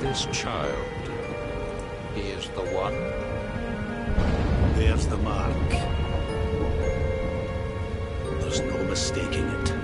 This child, he is the one? There's the mark. There's no mistaking it.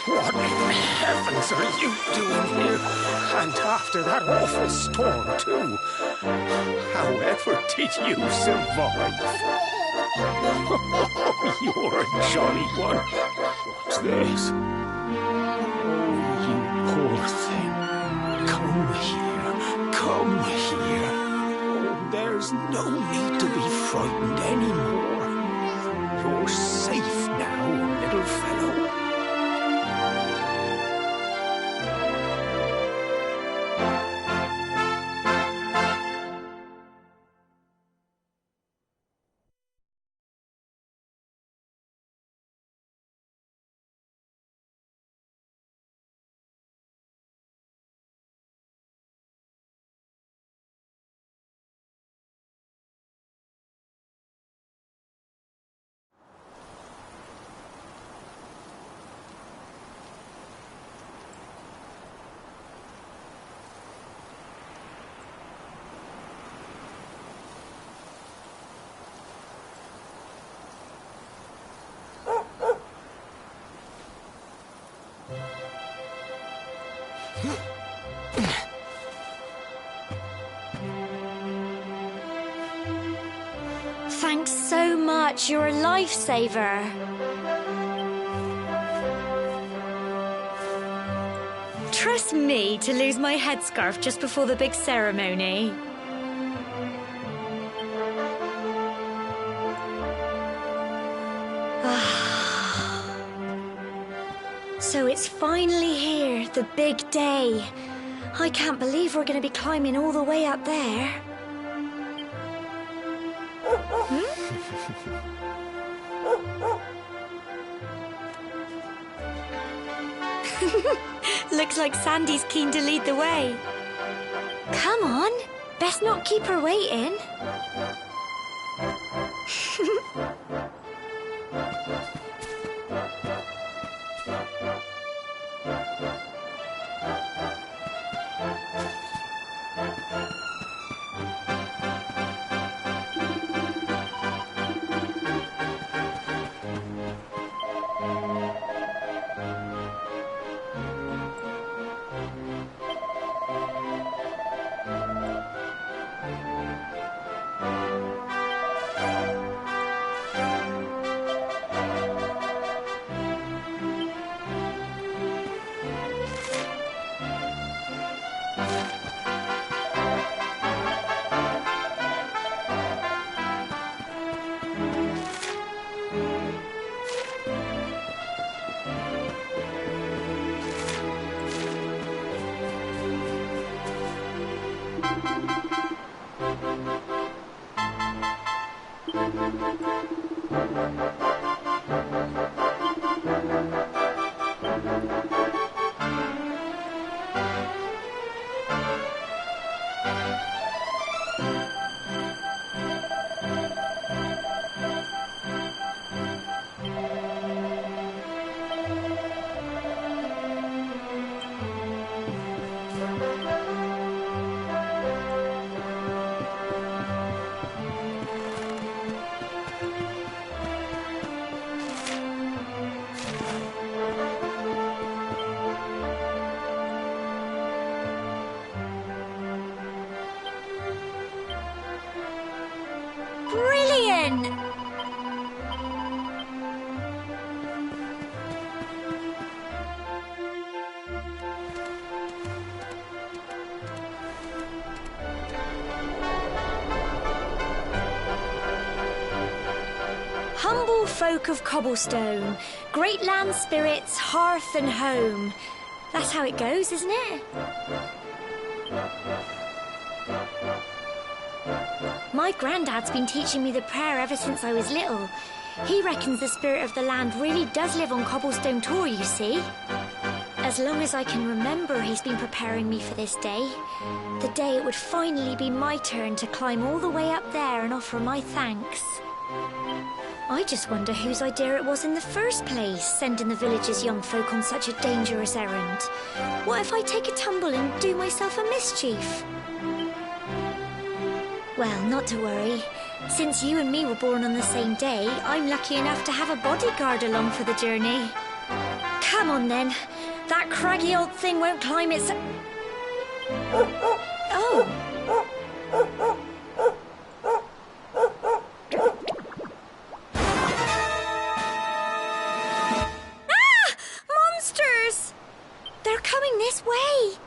What in heavens are you doing here? And after that awful storm, too. However did you survive? Oh, you're a jolly one. What's this? Oh, you poor thing. Come here. Come here. Oh, there's no need to be frightened anymore. You're safe now, little much you're a lifesaver. Trust me to lose my headscarf just before the big ceremony. So it's finally here, the big day. I can't believe we're going to be climbing all the way up there. Looks like Sandy's keen to lead the way. Come on, best not keep her waiting. Brilliant! Humble folk of cobblestone, great land spirits, hearth and home. That's how it goes, isn't it? My granddad's been teaching me the prayer ever since I was little. He reckons the spirit of the land really does live on Cobblestone Tor, you see. As long as I can remember, he's been preparing me for this day. The day it would finally be my turn to climb all the way up there and offer my thanks. I just wonder whose idea it was in the first place, sending the village's young folk on such a dangerous errand. What if I take a tumble and do myself a mischief? Well, not to worry. Since you and me were born on the same day, I'm lucky enough to have a bodyguard along for the journey. Come on, then. That craggy old thing won't climb its... Oh! Ah! Monsters! They're coming this way!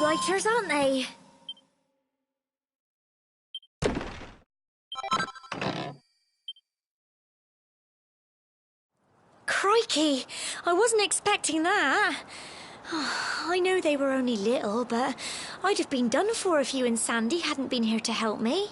Blighters, aren't they? Crikey! I wasn't expecting that. I know they were only little, but I'd have been done for if you and Sandy hadn't been here to help me.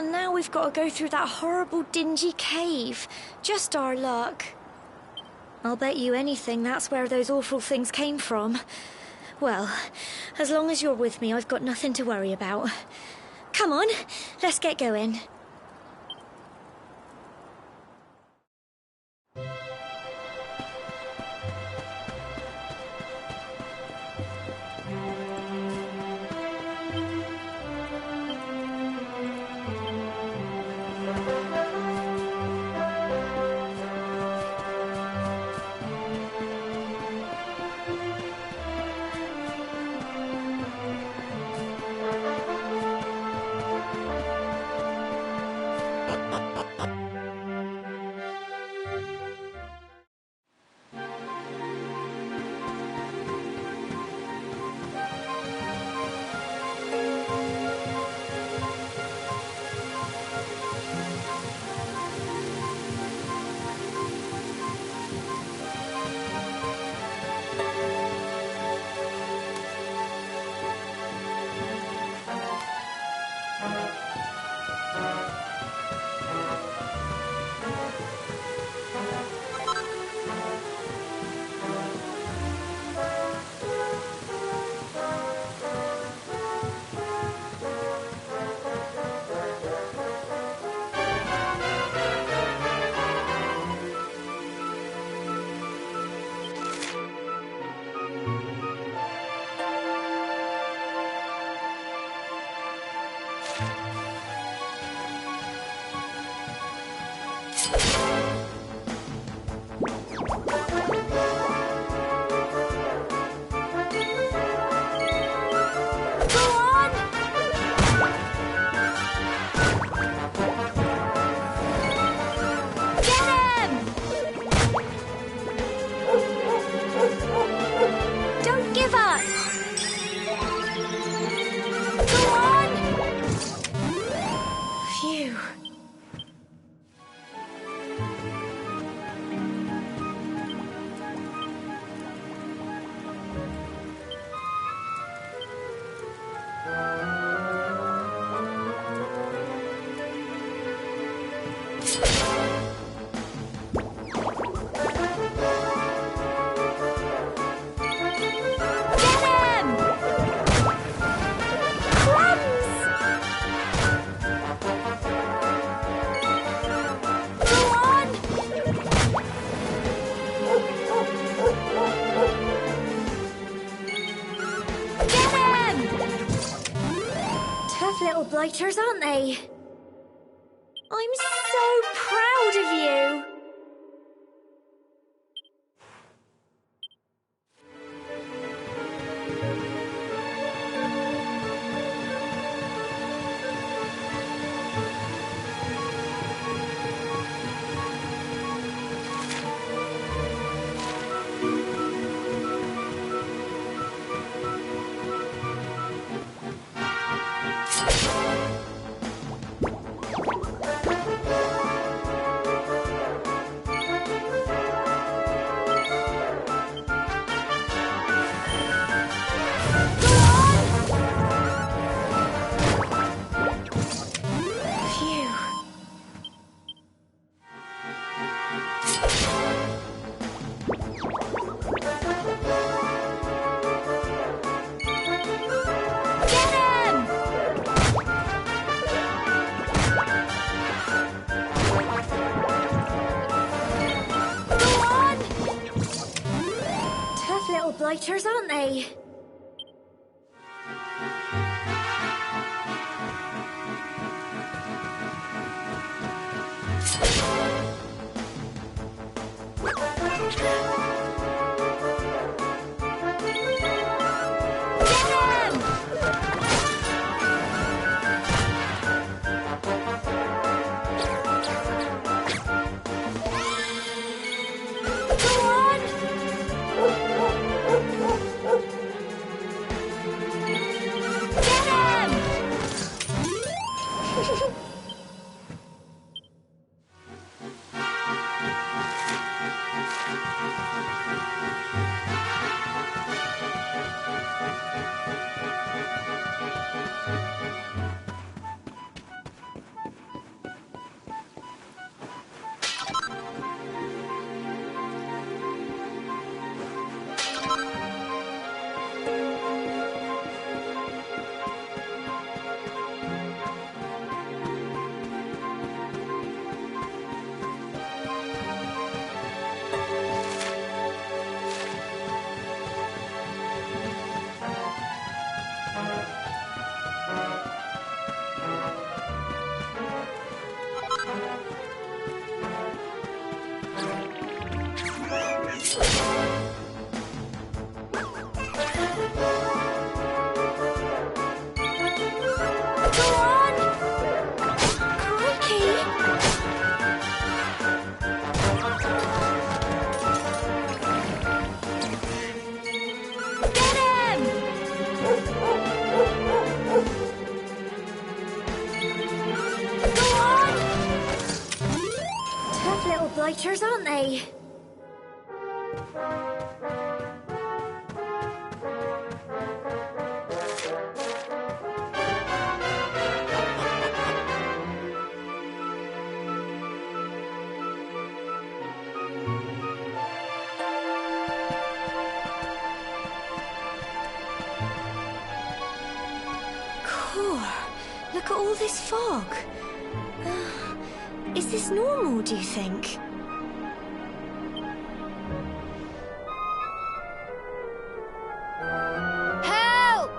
And now we've got to go through that horrible, dingy cave. Just our luck. I'll bet you anything that's where those awful things came from. Well, as long as you're with me, I've got nothing to worry about. Come on, let's get going. Little blighters, aren't they? I'm so proud of you! Blighters, aren't they? Go on! Crikey! Get him! Go on! Tough little blighters, aren't they? Look at all this fog. Is this normal, do you think? Help!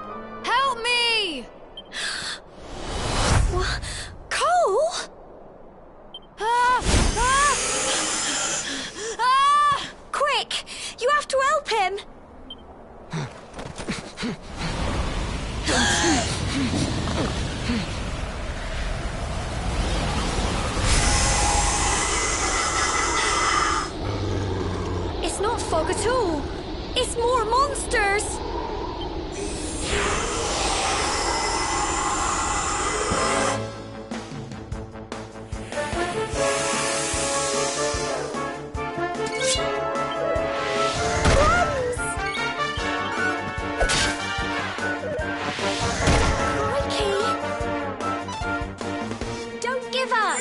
Help me! What? Cole? Ah! Ah! Ah! Quick! You have to help him! It's not fog at all. It's more monsters. Crikey! Don't give up.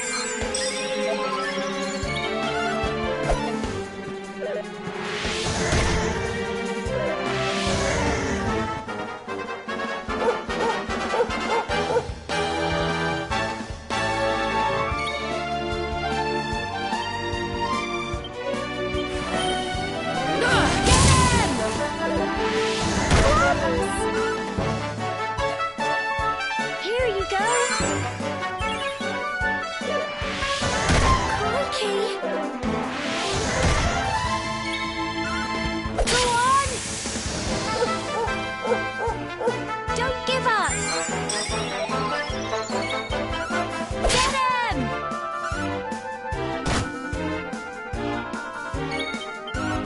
Here you go. Crikey. Go on. Don't give up. Get him.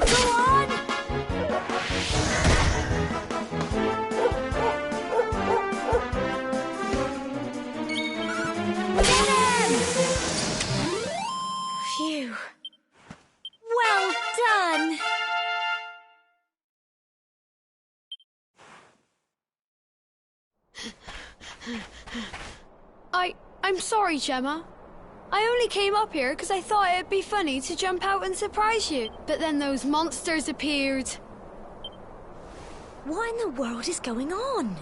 Go on. Get him! Phew. Well done! I'm sorry, Gemma. I only came up here because I thought it'd be funny to jump out and surprise you. But then those monsters appeared. What in the world is going on?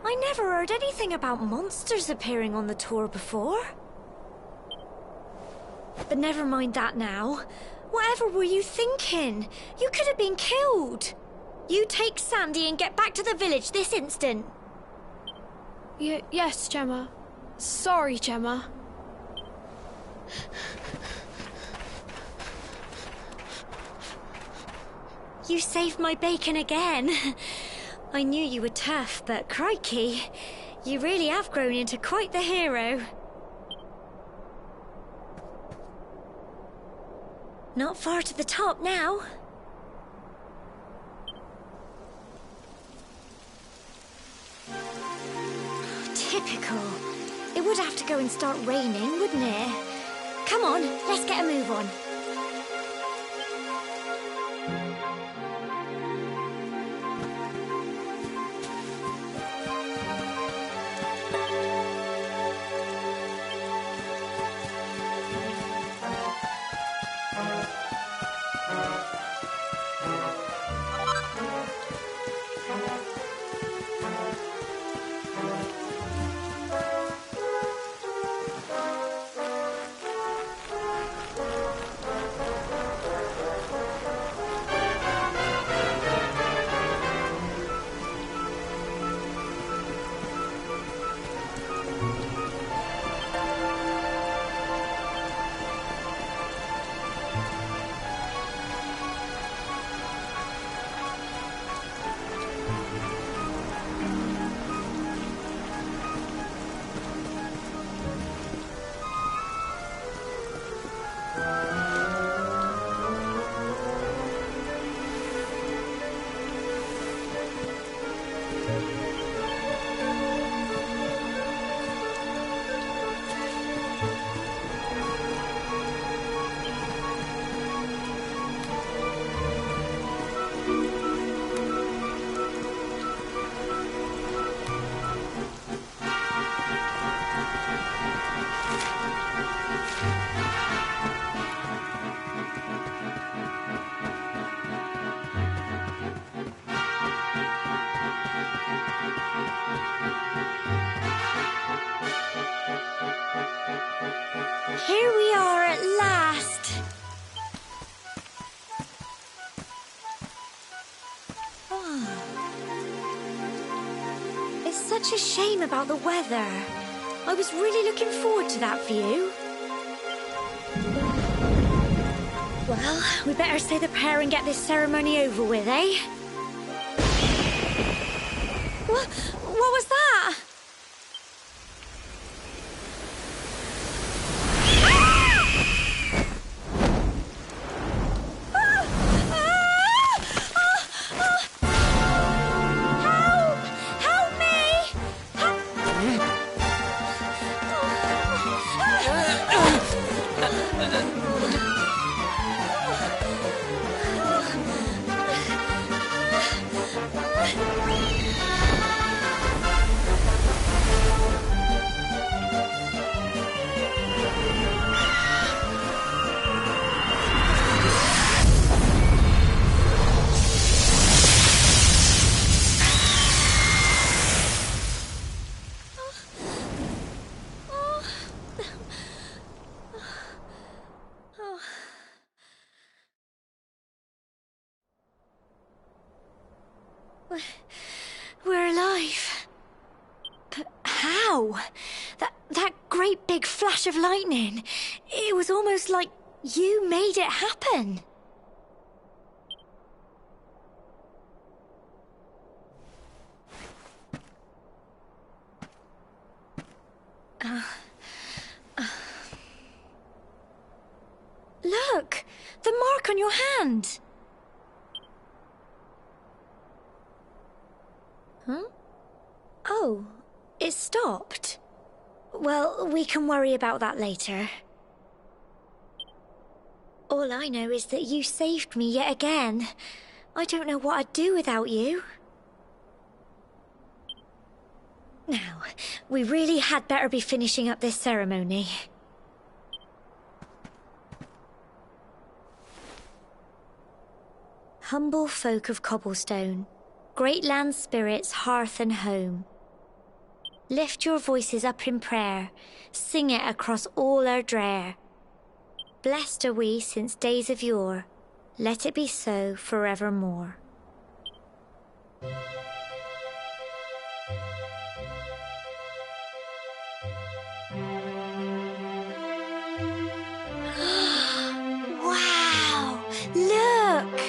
I never heard anything about monsters appearing on the tour before. But never mind that now. Whatever were you thinking? You could have been killed. You take Sandy and get back to the village this instant. Yes, Gemma. Sorry, Gemma. You saved my bacon again. I knew you were tough, but crikey, you really have grown into quite the hero. Not far to the top now. Typical. It would have to go and start raining, wouldn't it? Come on, let's get a move on. Here we are at last. Oh. It's such a shame about the weather. I was really looking forward to that view. Well, we better say the prayer and get this ceremony over with, eh? What was that? We're alive. But how? That great big flash of lightning. It was almost like you made it happen. Look! The mark on your hand! Huh? Oh, it stopped. Well, we can worry about that later. All I know is that you saved me yet again. I don't know what I'd do without you. Now, we really had better be finishing up this ceremony. Humble folk of Cobblestone, great land spirits, hearth and home. Lift your voices up in prayer, sing it across all our drear. Blessed are we since days of yore, let it be so forevermore. Wow! Look!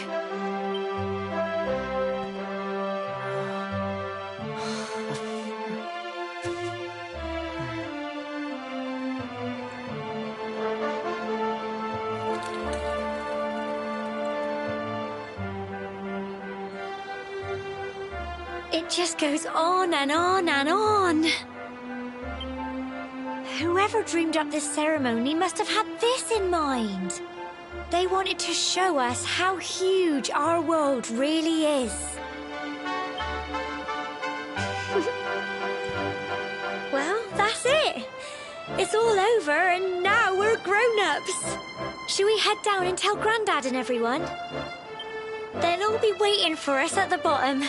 It just goes on and on and on. Whoever dreamed up this ceremony must have had this in mind. They wanted to show us how huge our world really is. Well, that's it. It's all over and now we're grown-ups. Should we head down and tell Grandad and everyone? They'll all be waiting for us at the bottom.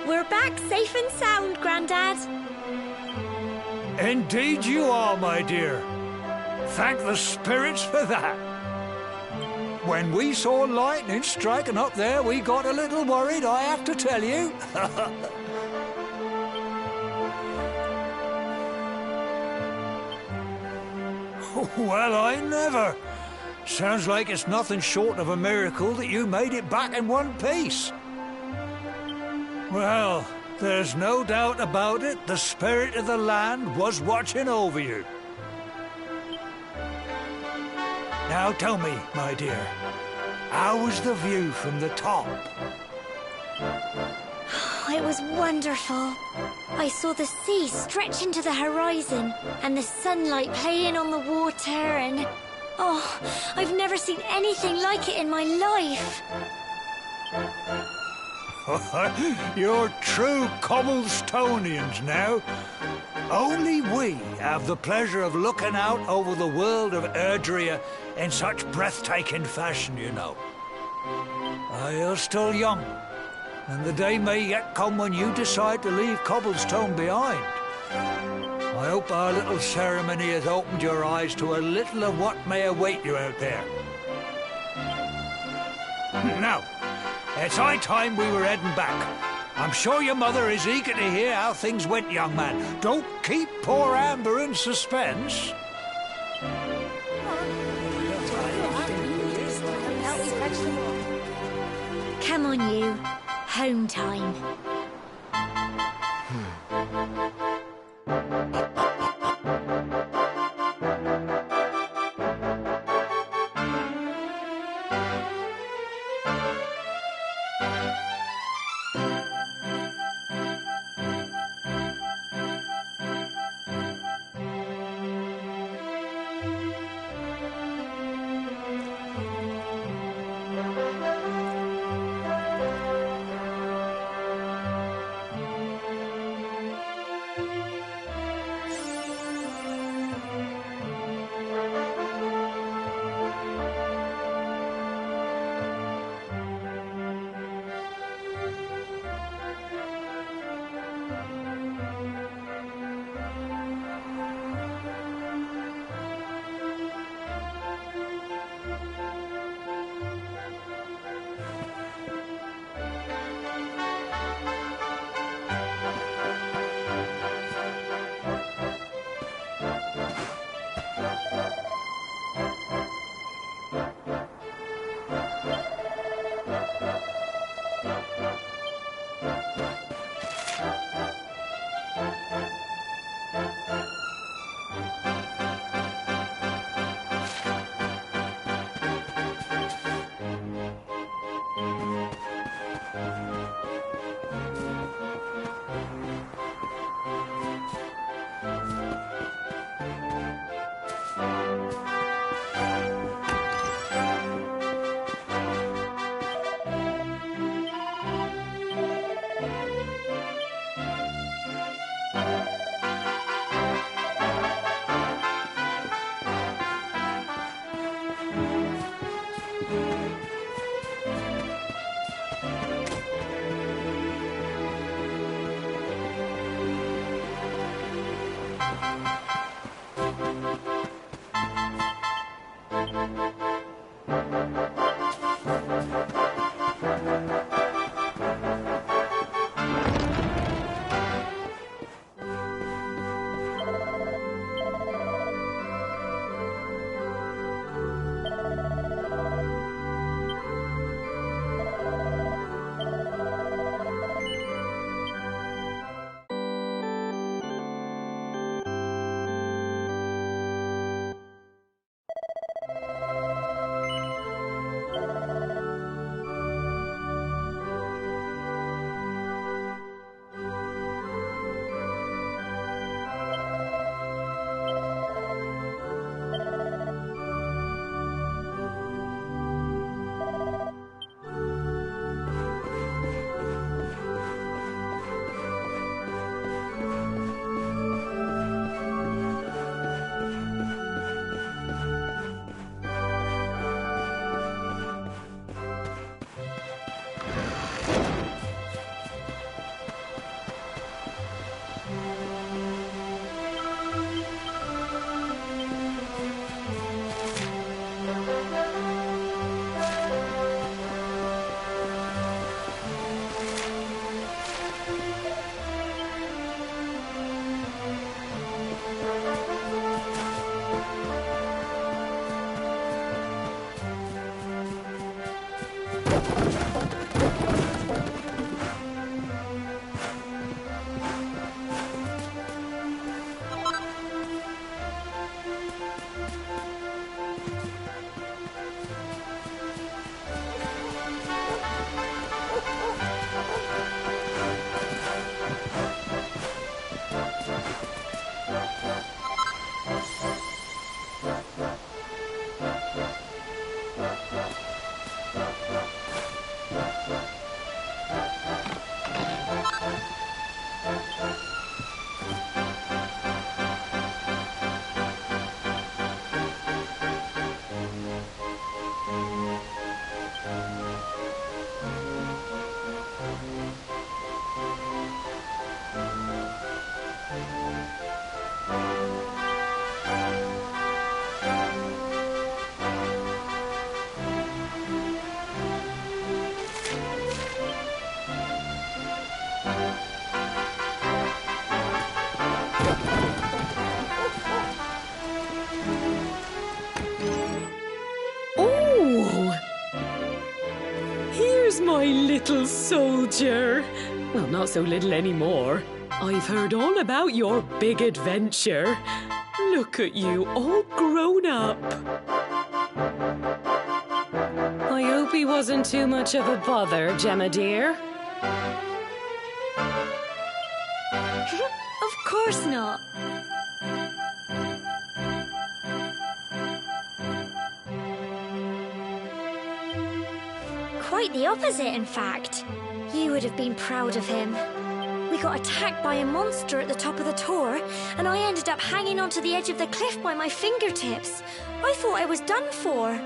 We're back safe and sound, Grandad. Indeed you are, my dear. Thank the spirits for that. When we saw lightning striking up there, we got a little worried, I have to tell you. Well, I never. Sounds like it's nothing short of a miracle that you made it back in one piece. Well, there's no doubt about it, the spirit of the land was watching over you. Now tell me, my dear, how was the view from the top? It was wonderful. I saw the sea stretch into the horizon and the sunlight playing on the water and... Oh, I've never seen anything like it in my life. You're true Cobblestonians now. Only we have the pleasure of looking out over the world of Erdrea in such breathtaking fashion, you know. You're still young, and the day may yet come when you decide to leave Cobblestone behind. I hope our little ceremony has opened your eyes to a little of what may await you out there. Now, it's high time we were heading back. I'm sure your mother is eager to hear how things went, young man. Don't keep poor Amber in suspense. Come on, you. Home time. Here's my little soldier. Well, not so little anymore. I've heard all about your big adventure. Look at you, all grown up. I hope he wasn't too much of a bother, Gemma dear. Of course not. Quite the opposite, in fact. You would have been proud of him. We got attacked by a monster at the top of the tor, and I ended up hanging onto the edge of the cliff by my fingertips. I thought I was done for.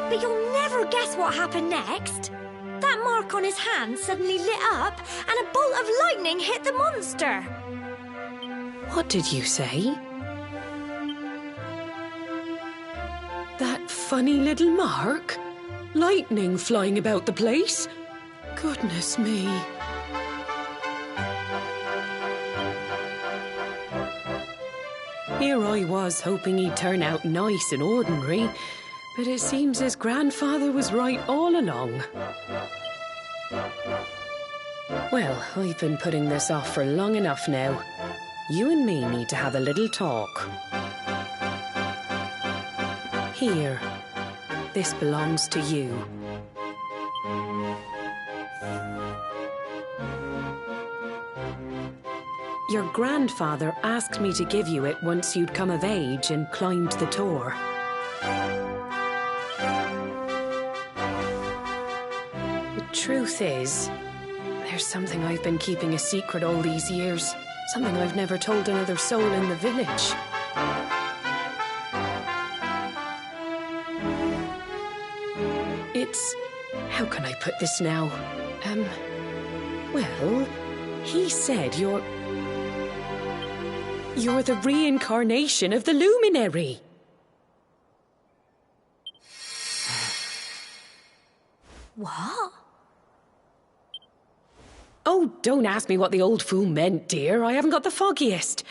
But you'll never guess what happened next. That mark on his hand suddenly lit up, and a bolt of lightning hit the monster. What did you say? That funny little mark? Lightning flying about the place? Goodness me. Here I was hoping he'd turn out nice and ordinary, but it seems his grandfather was right all along. Well, I've been putting this off for long enough now. You and me need to have a little talk. Here, this belongs to you. Your grandfather asked me to give you it once you'd come of age and climbed the tor. The truth is, there's something I've been keeping a secret all these years. Something I've never told another soul in the village. It's... how can I put this now? Well, he said you're the reincarnation of the luminary. What? Oh, don't ask me what the old fool meant, dear. I haven't got the foggiest.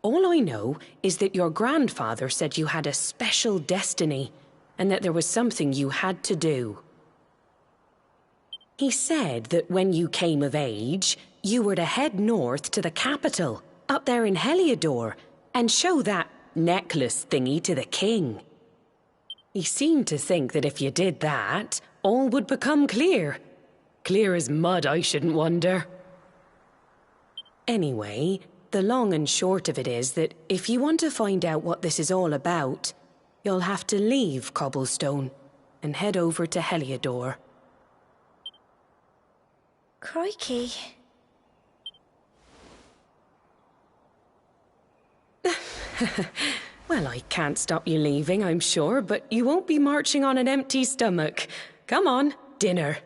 All I know is that your grandfather said you had a special destiny, and that there was something you had to do. He said that when you came of age, you were to head north to the capital, up there in Heliodor, and show that necklace thingy to the king. He seemed to think that if you did that, all would become clear. Clear as mud, I shouldn't wonder. Anyway, the long and short of it is that if you want to find out what this is all about, you'll have to leave Cobblestone and head over to Heliodor. Crikey. Well, I can't stop you leaving, I'm sure, but you won't be marching on an empty stomach. Come on, dinner.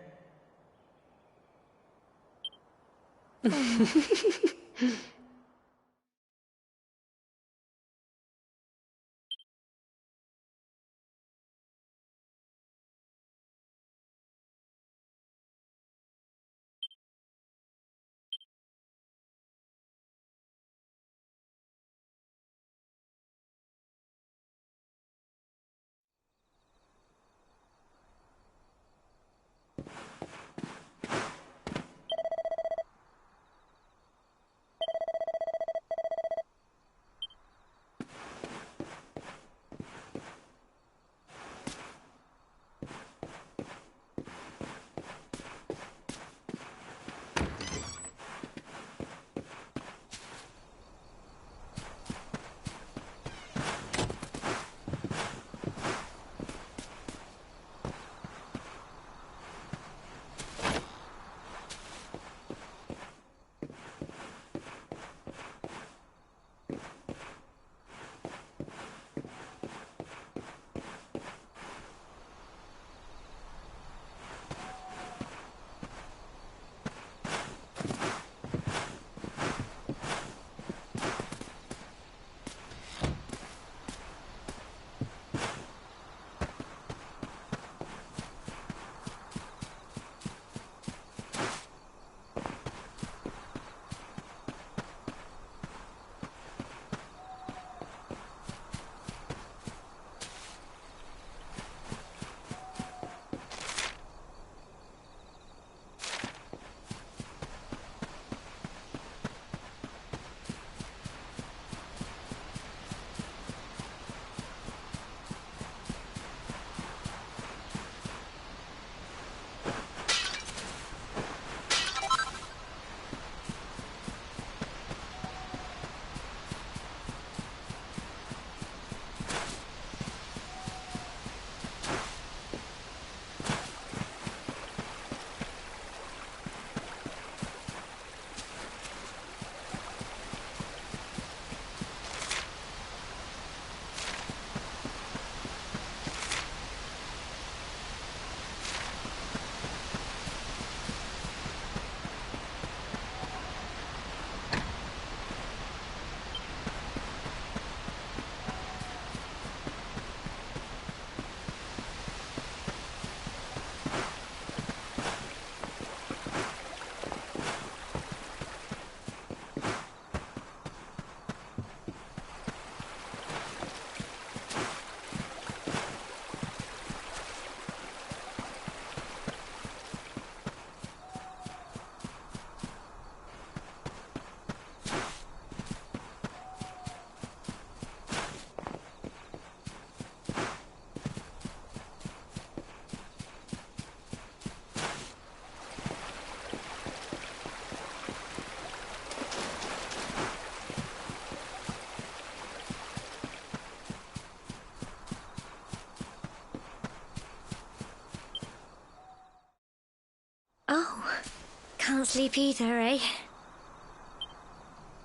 Can't sleep either, eh?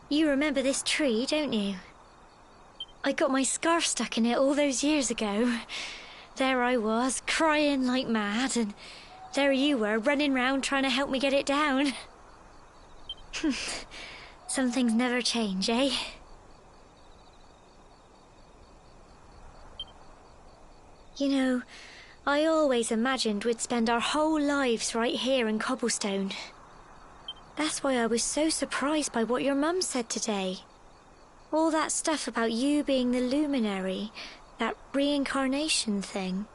You remember this tree, don't you? I got my scarf stuck in it all those years ago. There I was, crying like mad, and there you were, running round trying to help me get it down. Some things never change, eh? You know, I always imagined we'd spend our whole lives right here in Cobblestone. That's why I was so surprised by what your mum said today. All that stuff about you being the luminary, that reincarnation thing.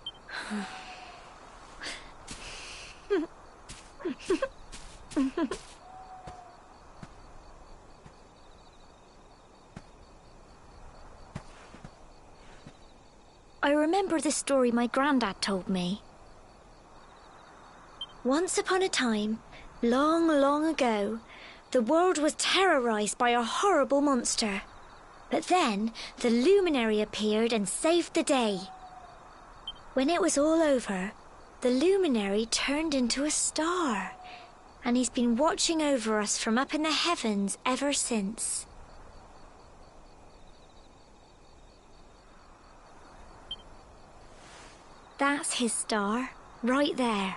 I remember the story my granddad told me. Once upon a time, long, long ago, the world was terrorized by a horrible monster. But then, the luminary appeared and saved the day. When it was all over, the luminary turned into a star, and he's been watching over us from up in the heavens ever since. That's his star, right there.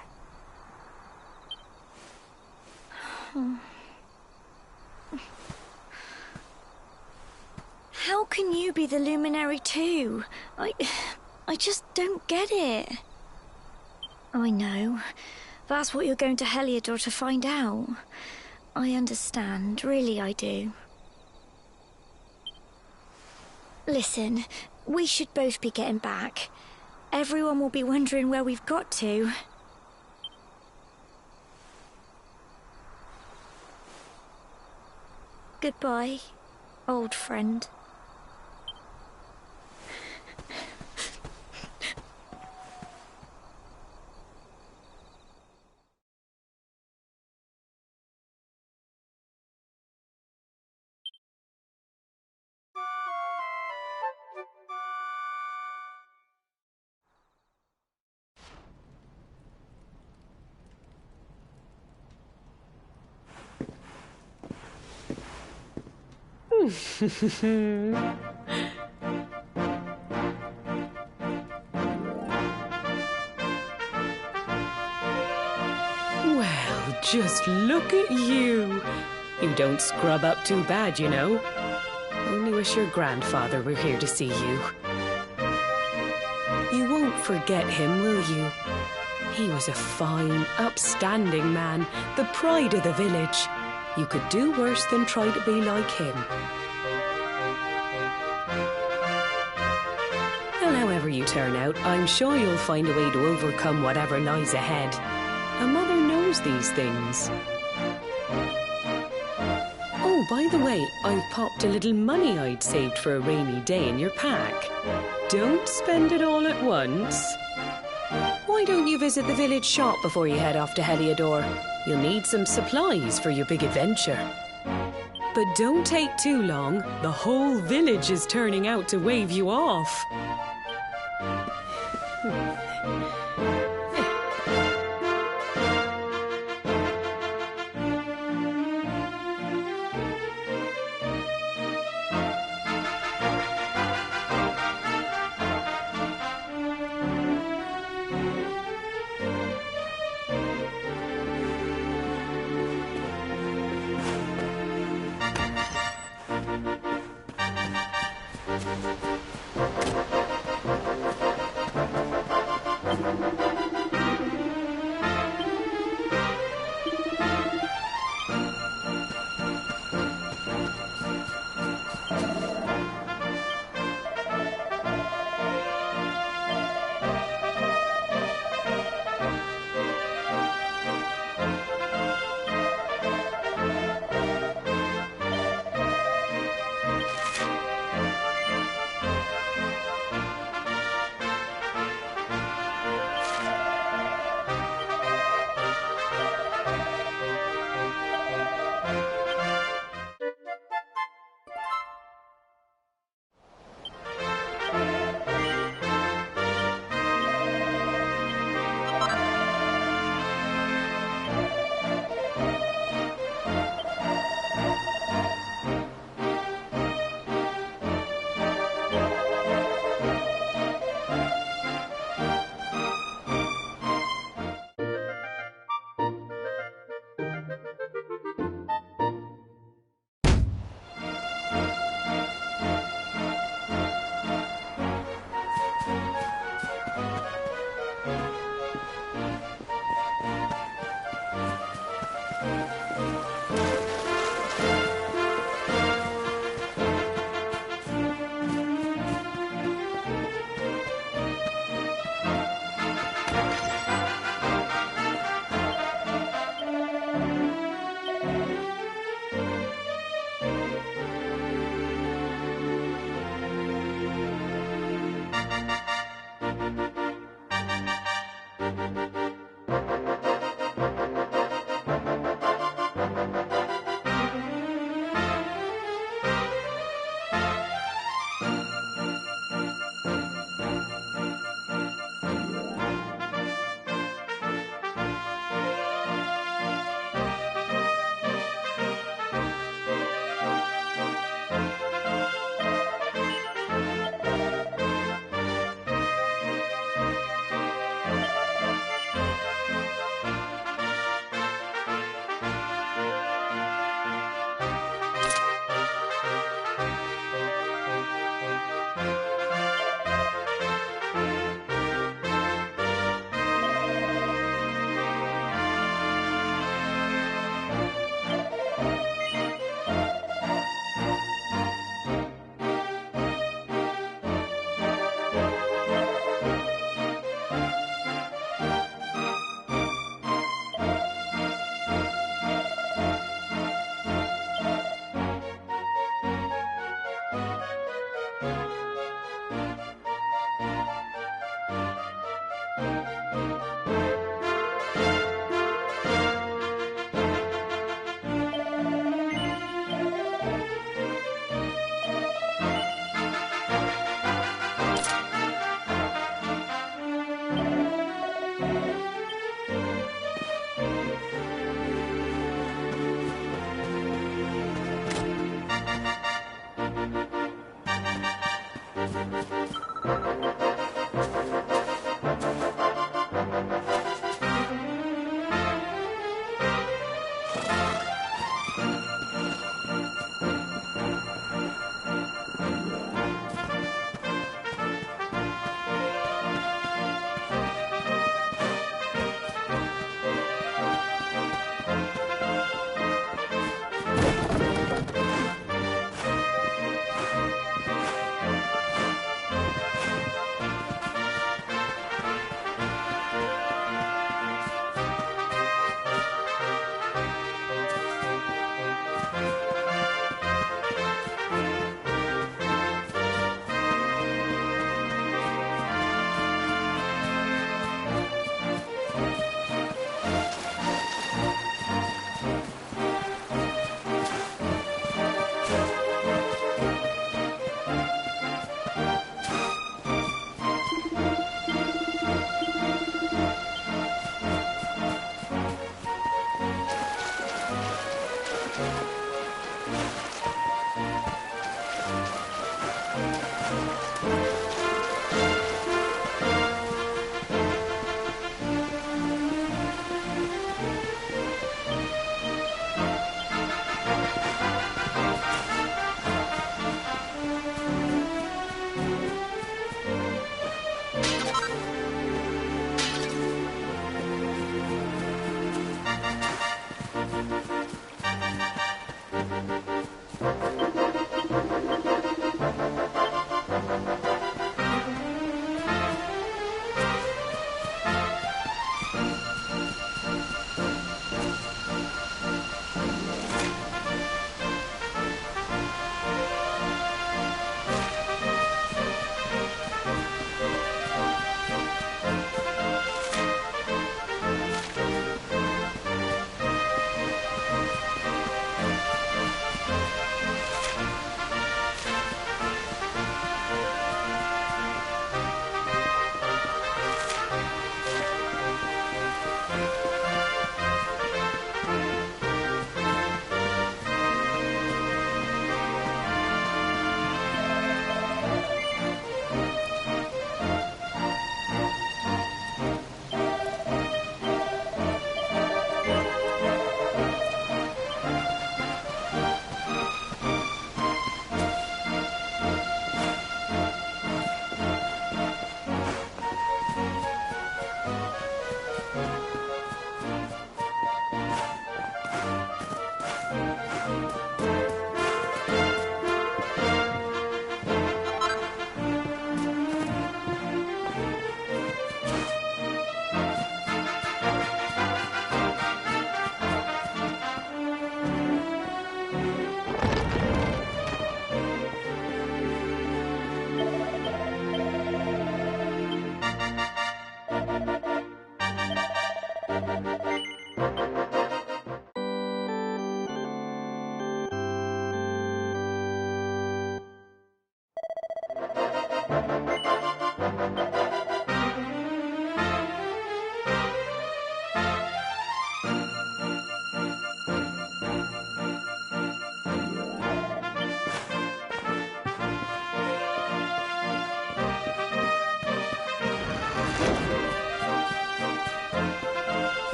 How can you be the luminary too? I just don't get it. I know. That's what you're going to Heliodor to find out. I understand, really I do. Listen, we should both be getting back. Everyone will be wondering where we've got to. Goodbye, old friend. Well, just look at you. You don't scrub up too bad, you know. Only wish your grandfather were here to see you. You won't forget him, will you? He was a fine, upstanding man, the pride of the village. You could do worse than try to be like him. Well, however you turn out, I'm sure you'll find a way to overcome whatever lies ahead. A mother knows these things. Oh, by the way, I've popped a little money I'd saved for a rainy day in your pack. Don't spend it all at once. Why don't you visit the village shop before you head off to Heliodor? You'll need some supplies for your big adventure. But don't take too long. The whole village is turning out to wave you off.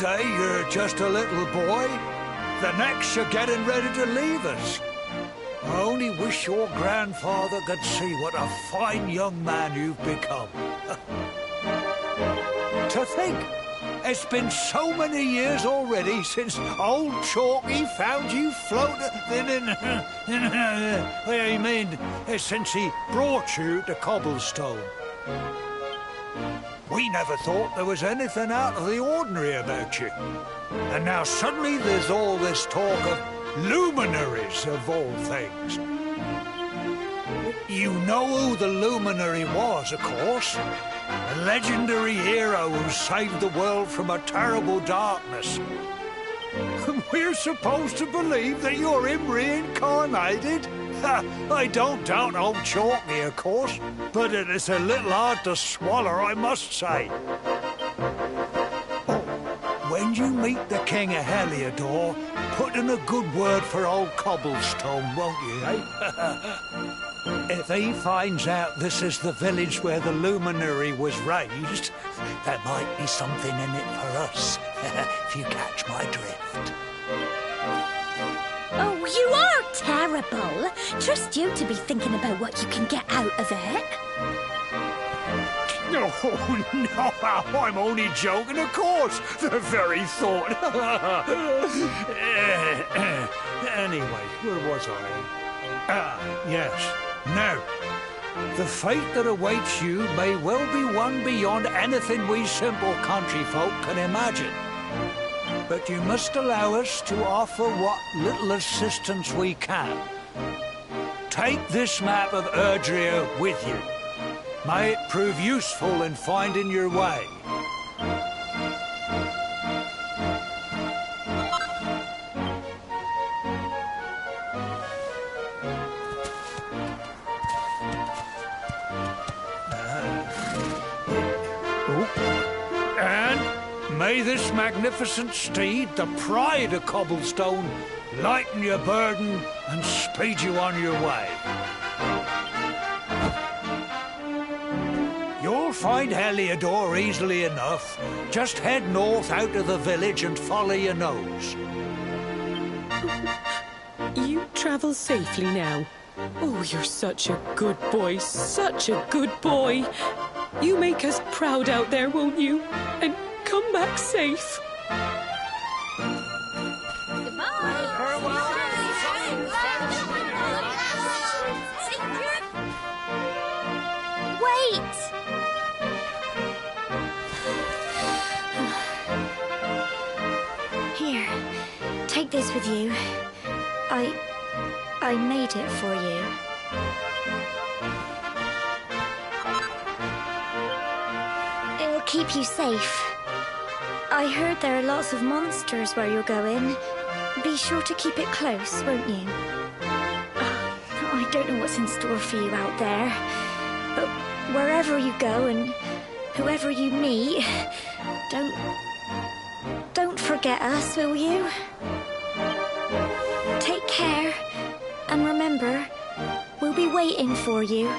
day you're just a little boy, the next you're getting ready to leave us. I only wish your grandfather could see what a fine young man you've become. To think, it's been so many years already since old Chalky found you floating I mean, since he brought you to Cobblestone. We never thought there was anything out of the ordinary about you. And now suddenly there's all this talk of luminaries of all things. You know who the luminary was, of course. A legendary hero who saved the world from a terrible darkness. We're supposed to believe that you're him reincarnated? I don't doubt old Chalky, of course, but it is a little hard to swallow, I must say. Oh, when you meet the King of Heliodor, put in a good word for old Cobblestone, won't you, eh? If he finds out this is the village where the luminary was raised, there might be something in it for us, if you catch my drift. Oh, you are terrible. Trust you to be thinking about what you can get out of it. No, no, I'm only joking, of course. The very thought. Anyway, where was I? Yes. Now, the fate that awaits you may well be one beyond anything we simple country folk can imagine. But you must allow us to offer what little assistance we can. Take this map of Erdrea with you. May it prove useful in finding your way. May this magnificent steed, the pride of Cobblestone, lighten your burden and speed you on your way. You'll find Heliodor easily enough. Just head north out of the village and follow your nose. You travel safely now. Oh, you're such a good boy, such a good boy. You make us proud out there, won't you? And come back safe. Wait! Here, take this with you. I made it for you. It'll keep you safe. I heard there are lots of monsters where you're going. Be sure to keep it close, won't you? I don't know what's in store for you out there, but wherever you go and whoever you meet, don't forget us, will you? Take care, and remember, we'll be waiting for you.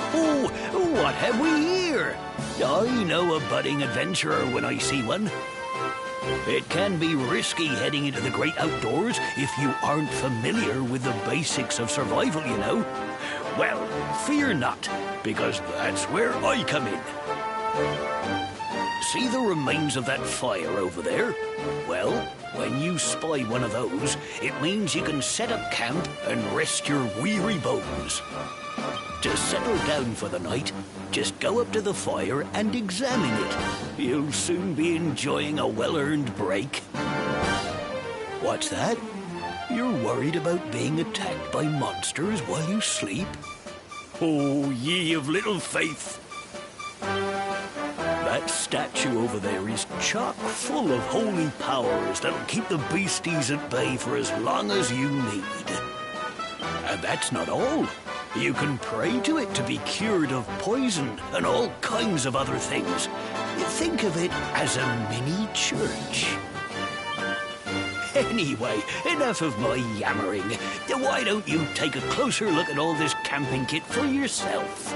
Oh, what have we here? I know a budding adventurer when I see one. It can be risky heading into the great outdoors if you aren't familiar with the basics of survival, you know. Well, fear not, because that's where I come in. See the remains of that fire over there? Well, when you spy one of those, it means you can set up camp and rest your weary bones. To settle down for the night, just go up to the fire and examine it. You'll soon be enjoying a well-earned break. What's that? You're worried about being attacked by monsters while you sleep? Oh, ye of little faith! That statue over there is chock full of holy powers that'll keep the beasties at bay for as long as you need. And that's not all. You can pray to it to be cured of poison and all kinds of other things. Think of it as a mini church. Anyway, enough of my yammering. Why don't you take a closer look at all this camping kit for yourself?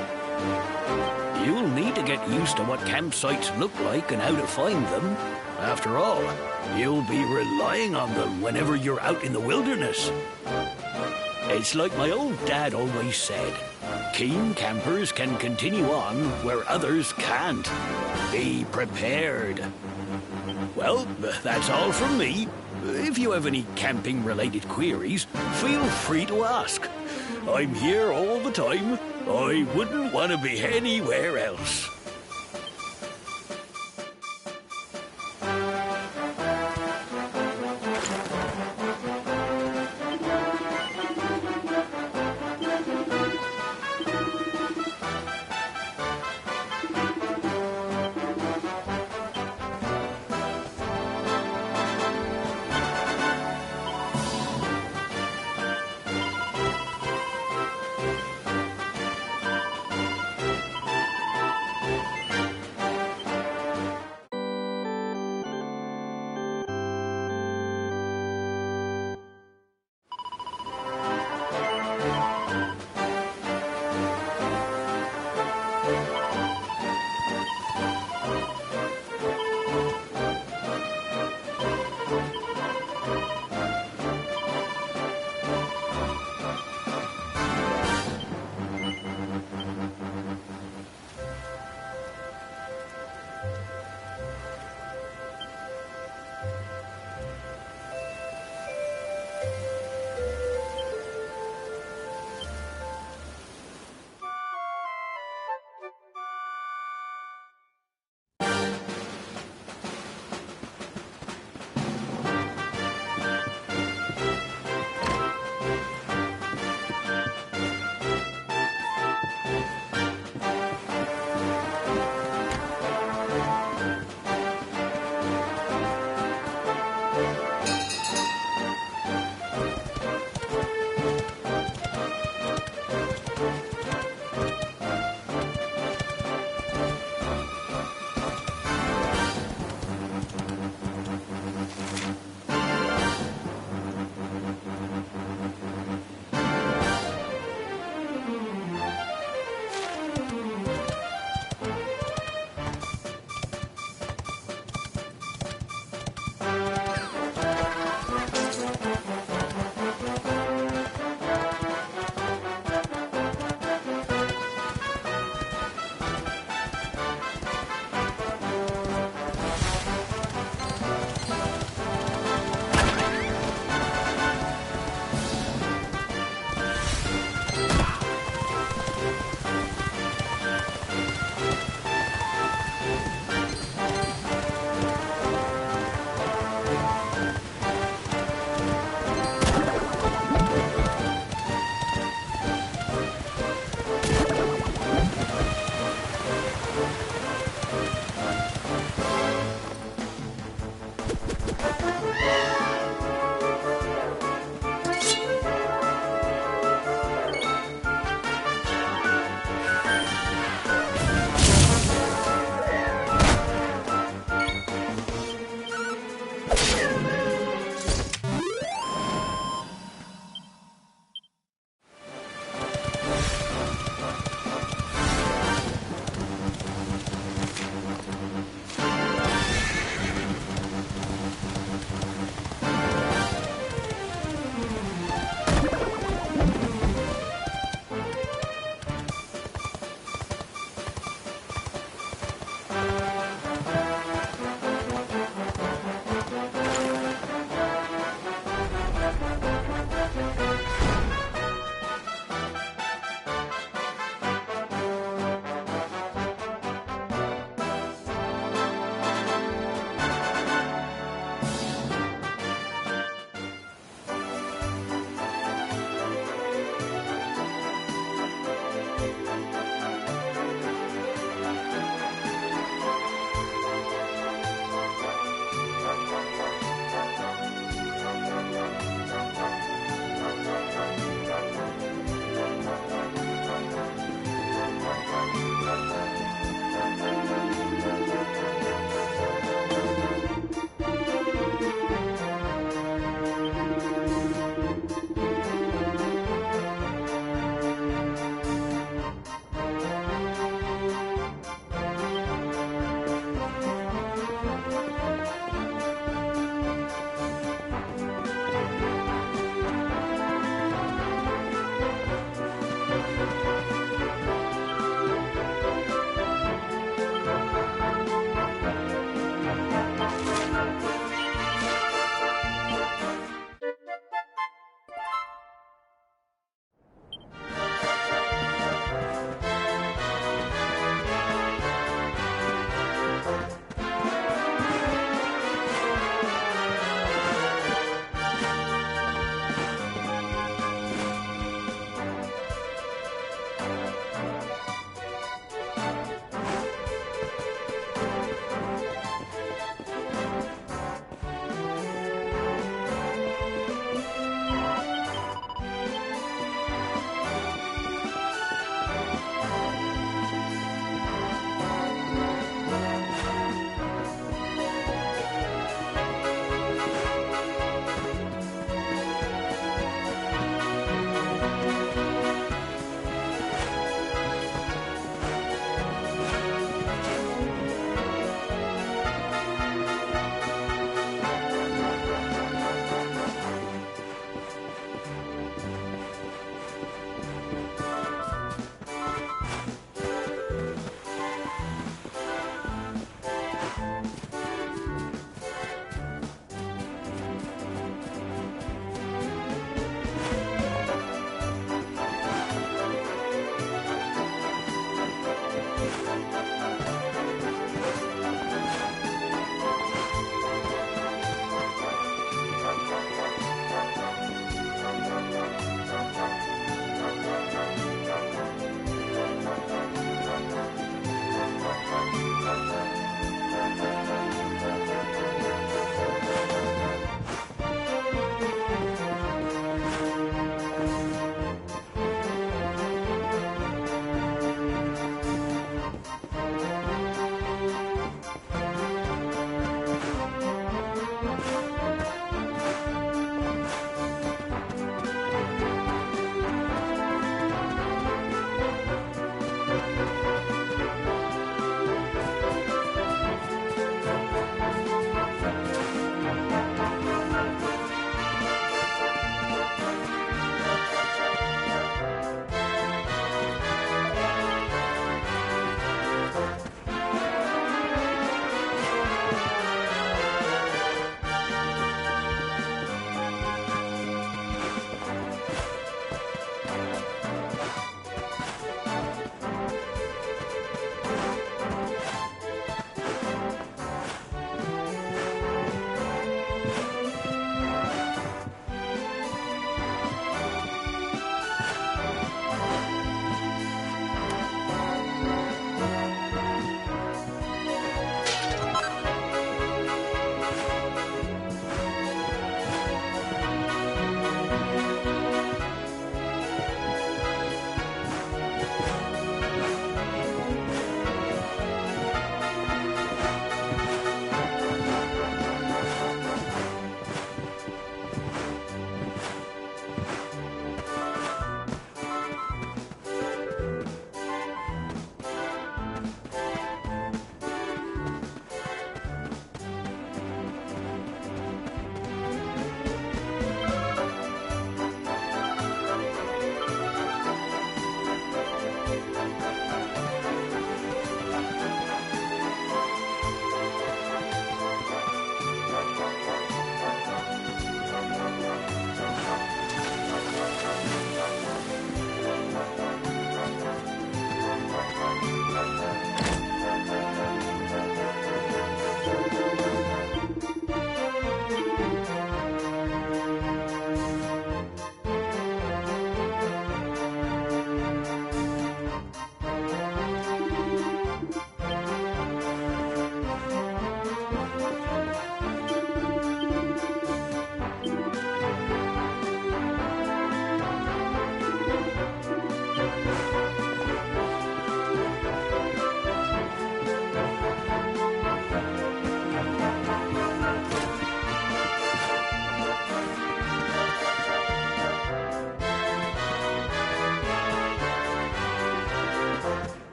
You'll need to get used to what campsites look like and how to find them. After all, you'll be relying on them whenever you're out in the wilderness. It's like my old dad always said, keen campers can continue on where others can't. Be prepared. Well, that's all from me. If you have any camping-related queries, feel free to ask. I'm here all the time. I wouldn't want to be anywhere else.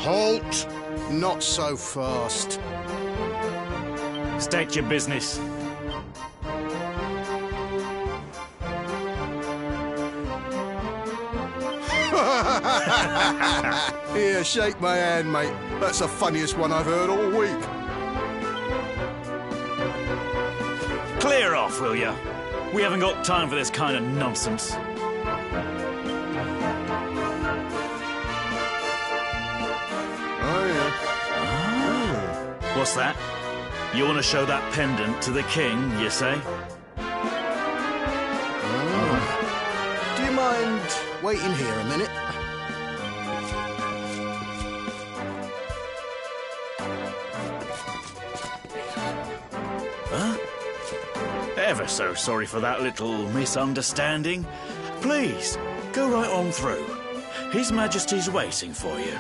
Halt! Not so fast. State your business. Here, shake my hand, mate. That's the funniest one I've heard all week. Clear off, will ya? We haven't got time for this kind of nonsense. Oh, yeah. What's that? You want to show that pendant to the king, you say? Do you mind waiting here a minute? Ever so sorry for that little misunderstanding. Please, go right on through. His Majesty's waiting for you.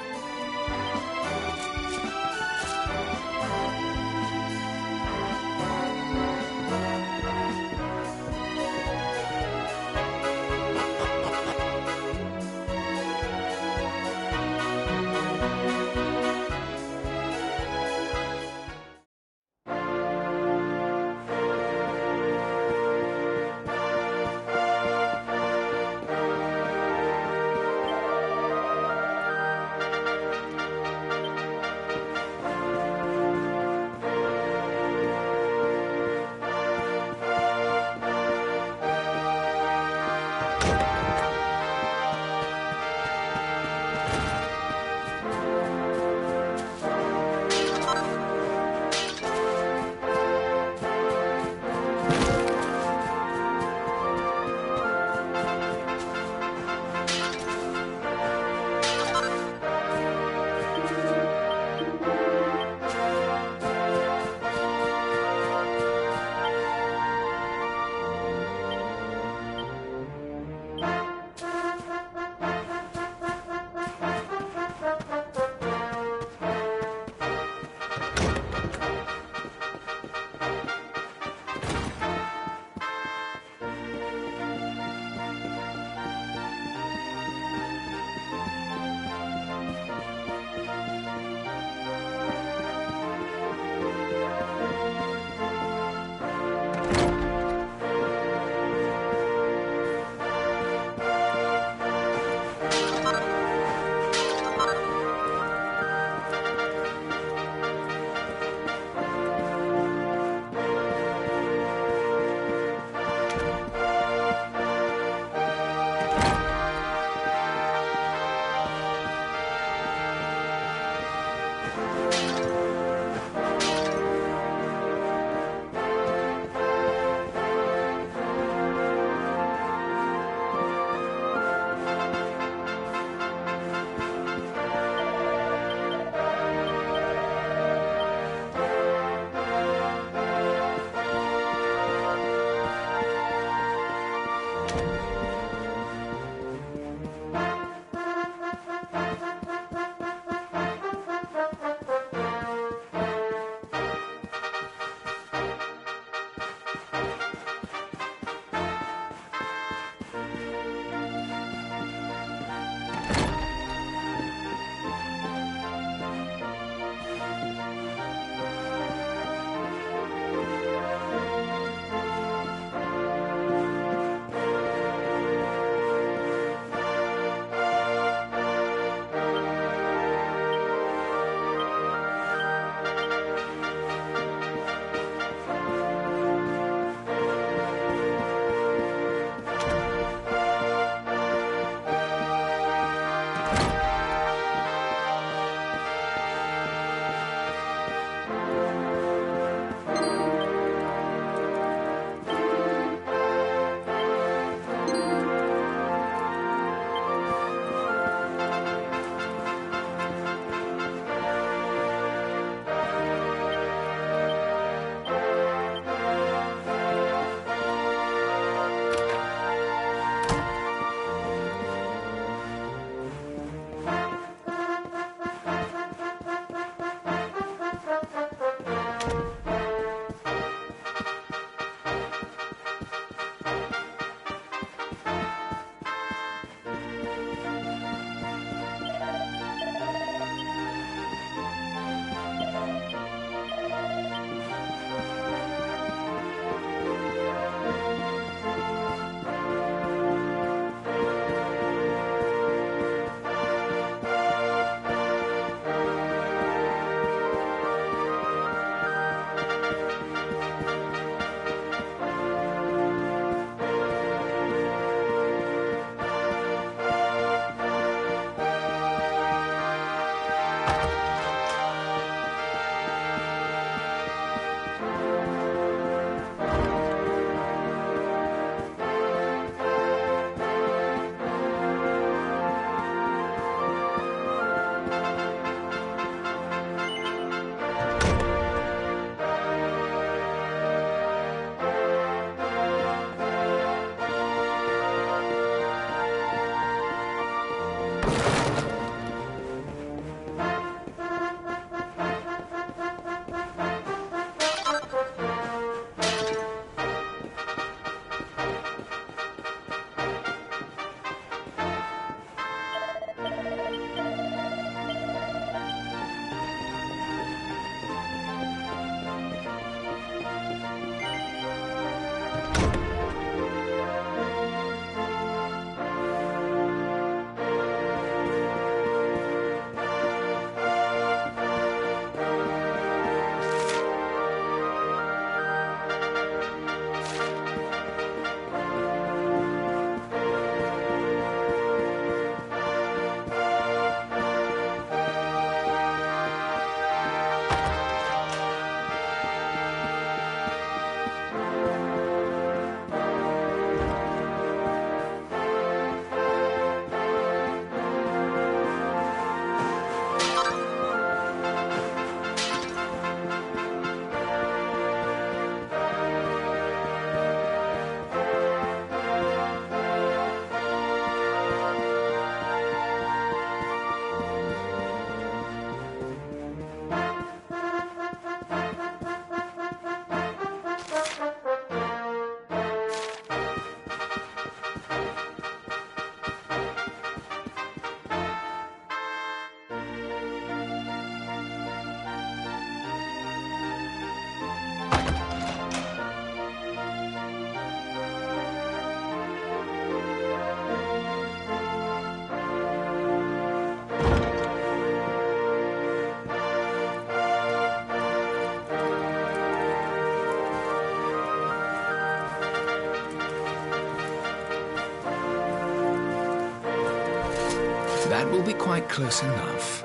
That will be quite close enough.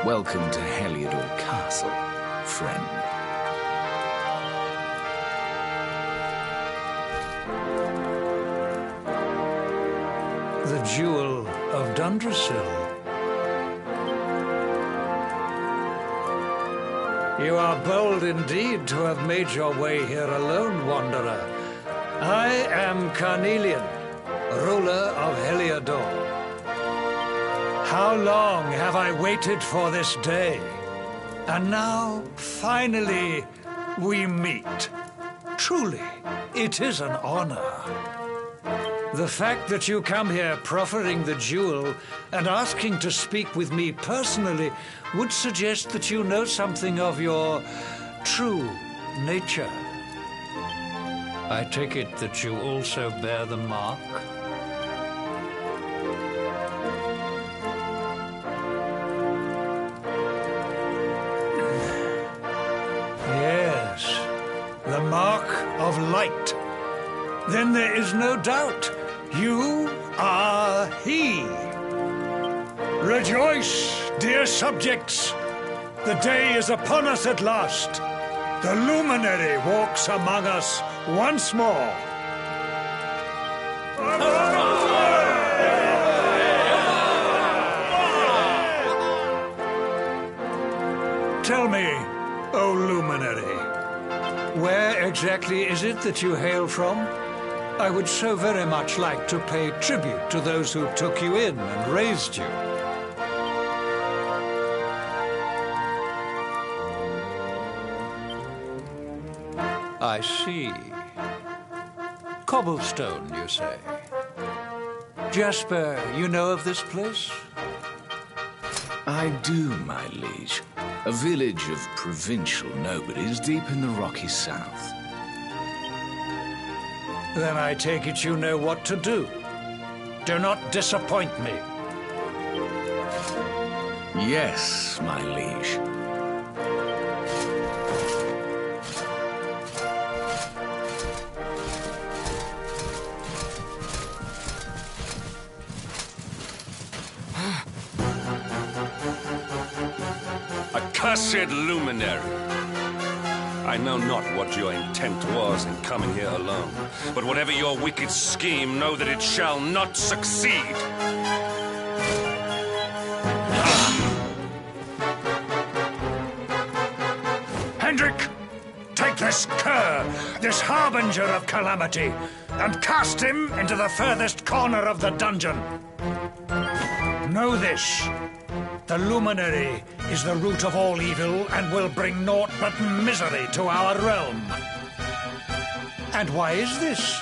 Welcome to Heliodor Castle, friend. The Jewel of Dundrasil. You are bold indeed to have made your way here alone, Wanderer. I am Carnelian, ruler of Heliodor. How long have I waited for this day? And now, finally, we meet. Truly, it is an honor. The fact that you come here proffering the jewel and asking to speak with me personally would suggest that you know something of your true nature. I take it that you also bear the mark? Yes, the mark of light. Then there is no doubt. You are he. Rejoice, dear subjects. The day is upon us at last. The luminary walks among us once more. Tell me, O luminary, where exactly is it that you hail from? I would so very much like to pay tribute to those who took you in and raised you. I see. Cobblestone, you say? Jasper, you know of this place? I do, my liege. A village of provincial nobodies deep in the rocky south. Then I take it you know what to do. Do not disappoint me. Yes, my liege. Accursed luminary! I know not what your intent was in coming here alone, but whatever your wicked scheme, know that it shall not succeed. Hendrik, take this cur, this harbinger of calamity, and cast him into the furthest corner of the dungeon. Know this. The luminary is the root of all evil and will bring naught but misery to our realm. And why is this?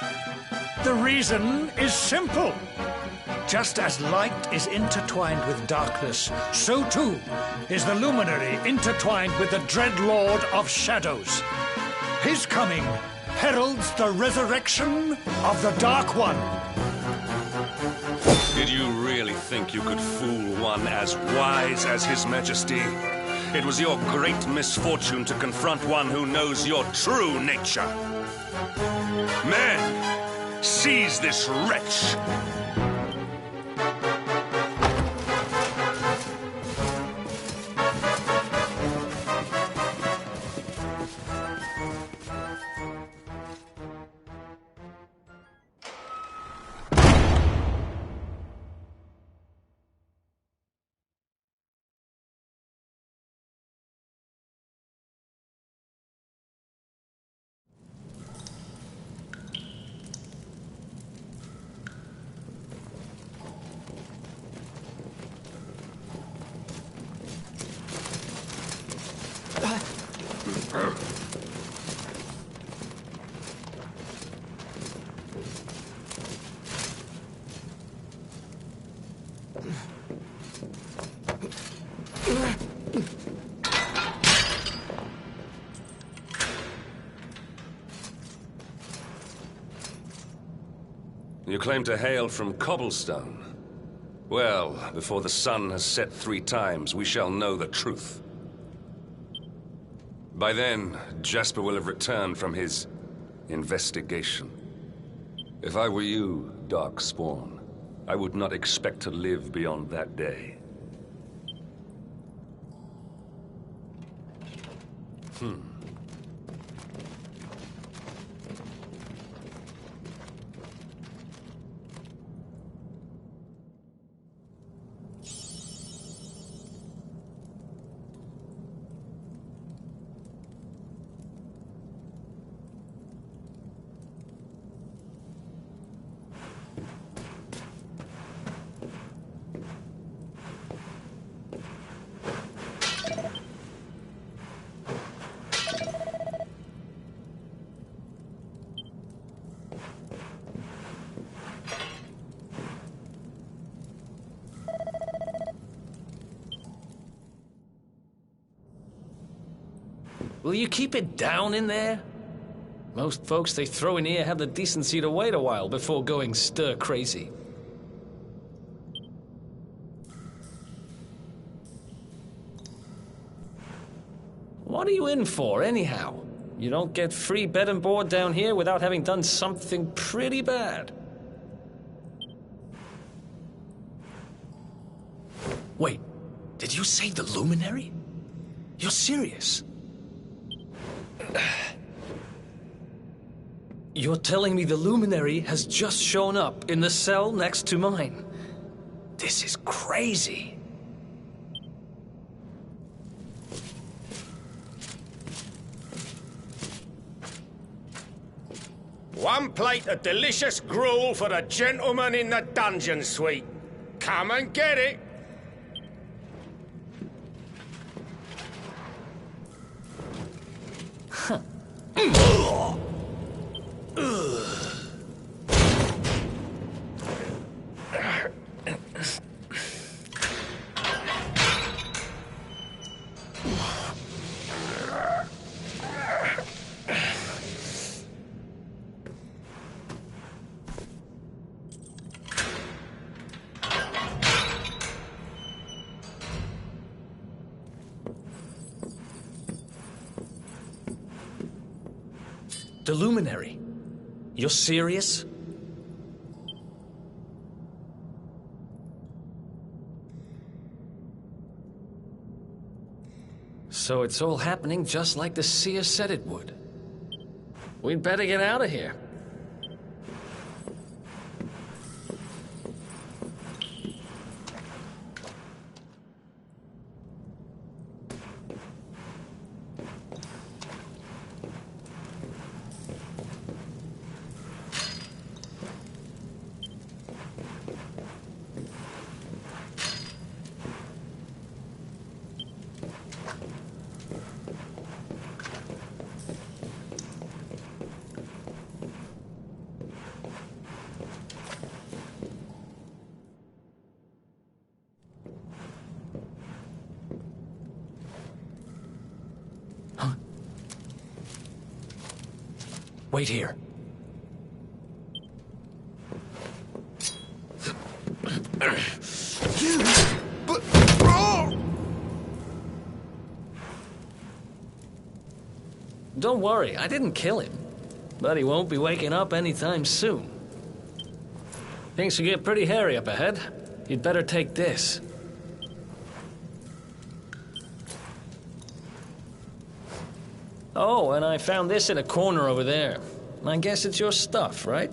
The reason is simple. Just as light is intertwined with darkness, so too is the luminary intertwined with the dread lord of shadows. His coming heralds the resurrection of the Dark One. Did you really think you could fool one as wise as His Majesty? It was your great misfortune to confront one who knows your true nature. Men, seize this wretch! You claim to hail from Cobblestone. Well, before the sun has set 3 times, we shall know the truth. By then, Jasper will have returned from his investigation. If I were you, Darkspawn, I would not expect to live beyond that day. Will you keep it down in there? Most folks they throw in here have the decency to wait a while before going stir crazy. What are you in for, anyhow? You don't get free bed and board down here without having done something pretty bad. Wait, did you say the Luminary? You're serious? You're telling me the Luminary has just shown up in the cell next to mine? This is crazy. One plate of delicious gruel for the gentleman in the dungeon suite. Come and get it. The Luminary? You're serious? So it's all happening just like the seer said it would. We'd better get out of here. Wait here. But... Oh! Don't worry, I didn't kill him. But he won't be waking up anytime soon. Things could get pretty hairy up ahead. You'd better take this. Oh, and I found this in a corner over there. I guess it's your stuff, right?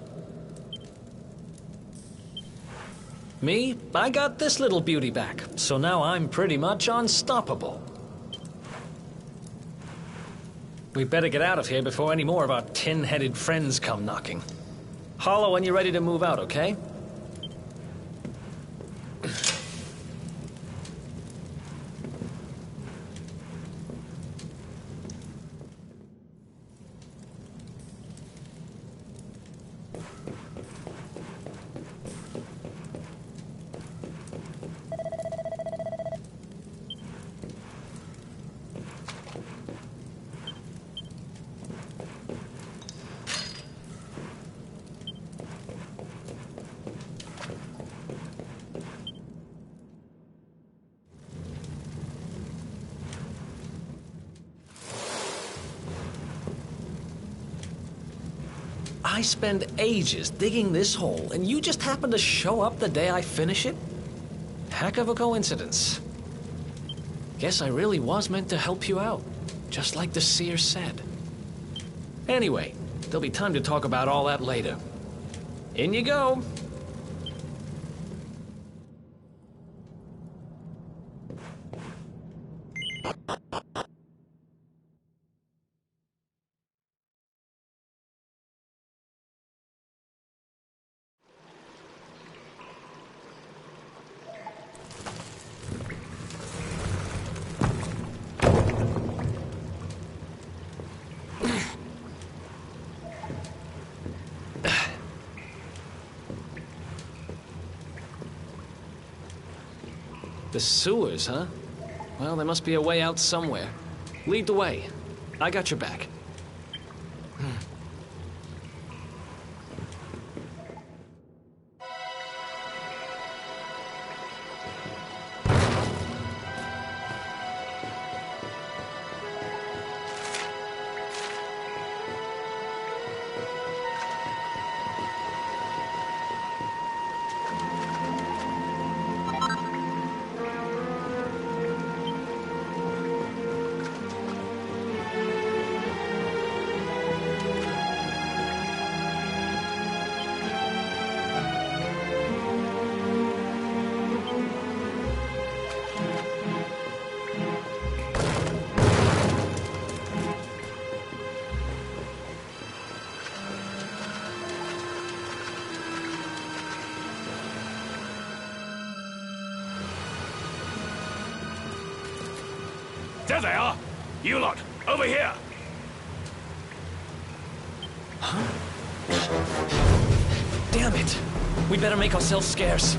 Me? I got this little beauty back, so now I'm pretty much unstoppable. We better get out of here before any more of our tin-headed friends come knocking. Holler when you're ready to move out, okay? I spend ages digging this hole, and you just happen to show up the day I finish it? Heck of a coincidence. Guess I really was meant to help you out, just like the seer said. Anyway, there'll be time to talk about all that later. In you go. The sewers, huh? Well, there must be a way out somewhere. Lead the way. I got your back. There they are! You lot, over here! Huh? Damn it! We better make ourselves scarce.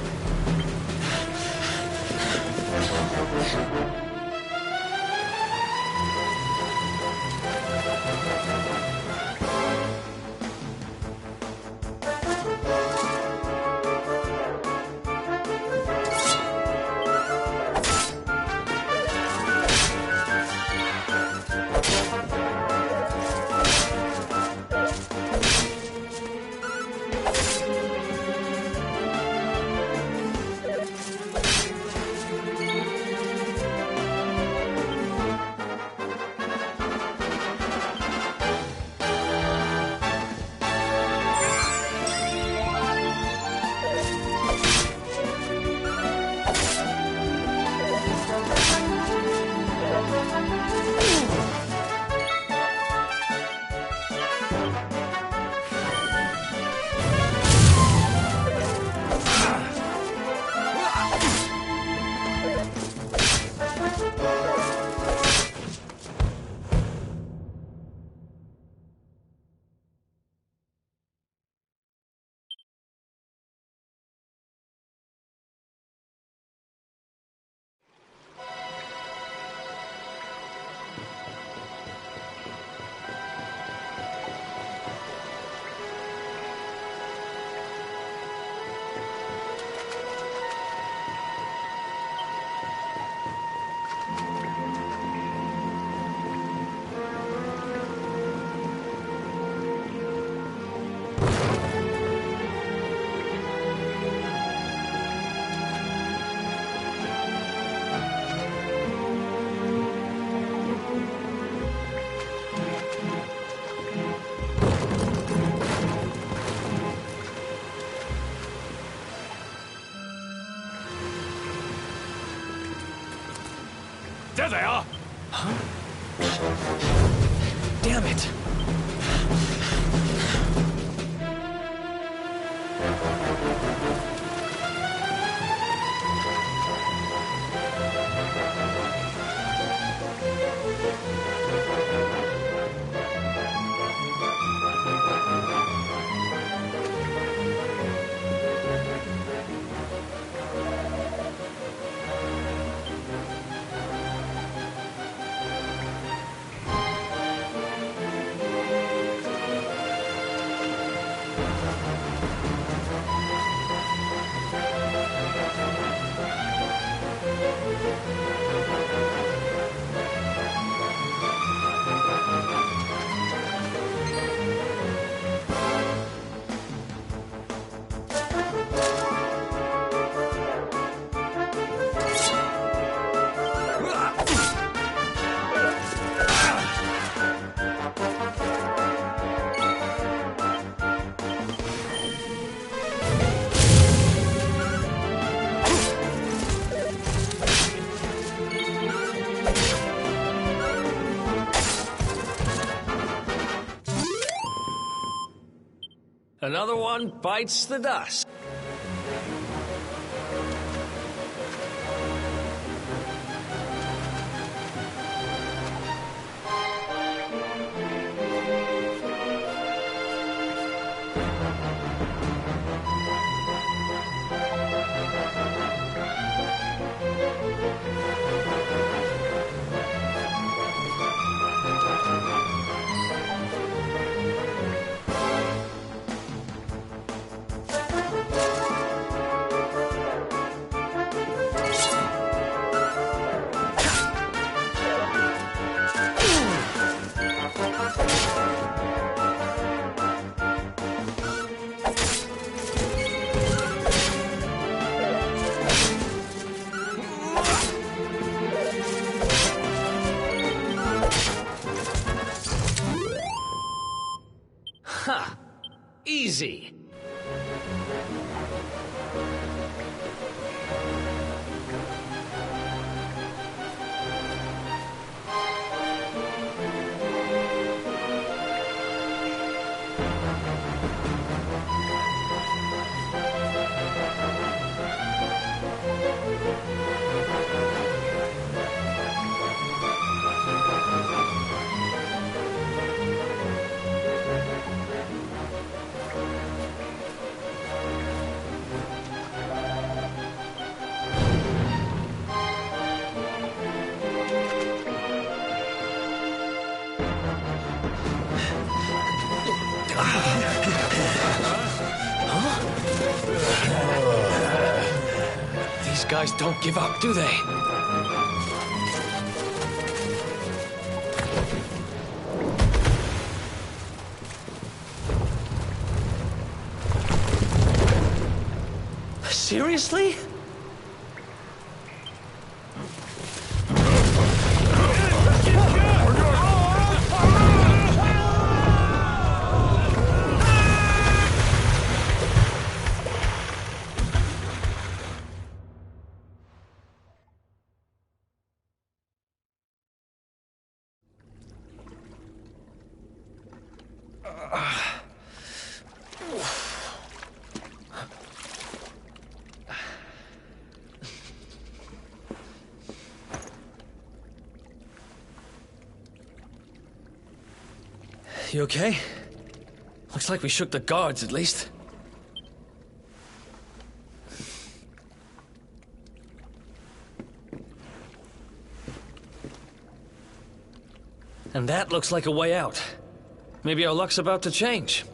There they are! Huh? Damn it! Another one bites the dust. Ha! Easy. These guys don't give up, do they? Seriously? You okay? Looks like we shook the guards, at least. And that looks like a way out. Maybe our luck's about to change.